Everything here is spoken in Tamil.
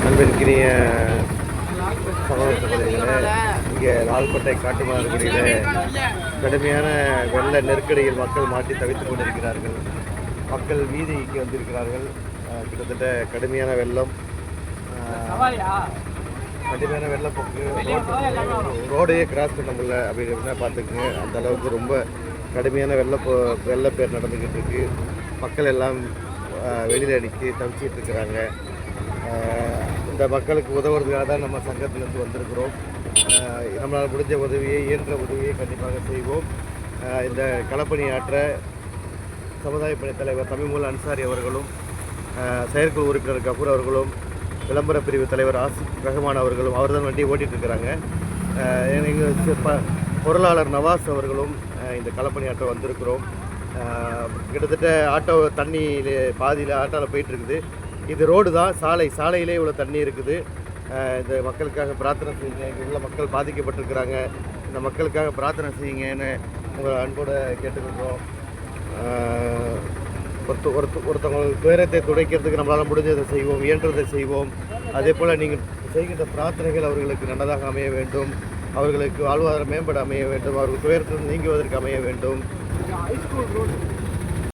அன்பிற்கினிய சகோதர சகோதரிகளே, இங்கே லால்கோட்டை காட்டுமன்னார்குடியிலே கடுமையான வெள்ள நெருக்கடியில் மக்கள் மாட்டி தவித்துக் கொண்டிருக்கிறார்கள். மக்கள் வீதிக்கு வந்திருக்கிறார்கள். கிட்டத்தட்ட கடுமையான வெள்ளம், கடுமையான வெள்ளப்போக்கு, ரோடையே கிராஸ் பண்ண முடியல அப்படிங்கிறத பார்த்துக்குங்க. அந்த அளவுக்கு ரொம்ப கடுமையான வெள்ளப்பேர் நடந்துக்கிட்டு இருக்கு. மக்கள் எல்லாம் வெளியில் அடித்து தவிச்சிட்டு இருக்கிறாங்க. இந்த மக்களுக்கு உதவுறதுக்காக தான் நம்ம சங்கத்திலேருந்து வந்திருக்கிறோம். நம்மளால் முடிஞ்ச உதவியை, இயன்ற உதவியை கண்டிப்பாக செய்வோம். இந்த களப்பணி ஆற்ற சமுதாய பணி தலைவர் தமிமுல் அன்சாரி அவர்களும், செயற்குழு உறுப்பினர் கபூர் அவர்களும், விளம்பர பிரிவு தலைவர் ஆசிப் ரஹ்மான் அவர்களும் அவர் தான் வண்டியை ஓட்டிகிட்டு இருக்கிறாங்க. எங்கள் பொருளாளர் நவாஸ் அவர்களும் இந்த களப்பணி ஆற்ற வந்திருக்கிறோம். கிட்டத்தட்ட ஆட்டோ தண்ணியில் பாதியில் ஆட்டோவில் போயிட்டுருக்குது. இது ரோடு தான், சாலையிலே இவ்வளோ தண்ணி இருக்குது. இந்த மக்களுக்காக பிரார்த்தனை செய்யுங்க. இங்கே உள்ள மக்கள் பாதிக்கப்பட்டிருக்கிறாங்க. இந்த மக்களுக்காக பிரார்த்தனை செய்யுங்கன்னு உங்களை அன்போடு கேட்டுக்கிறோம். ஒருத்தவங்களுக்கு துயரத்தை துடைக்கிறதுக்கு நம்மளால் முடிஞ்சதை செய்வோம், இயன்றதை செய்வோம். அதே போல் நீங்கள் செய்கின்ற பிரார்த்தனைகள் அவர்களுக்கு நல்லதாக அமைய வேண்டும், அவர்களுக்கு வாழ்வாதாரம் மேம்பட அமைய வேண்டும், அவர்கள் துயரத்திலிருந்து நீங்குவதற்கு அமைய வேண்டும்.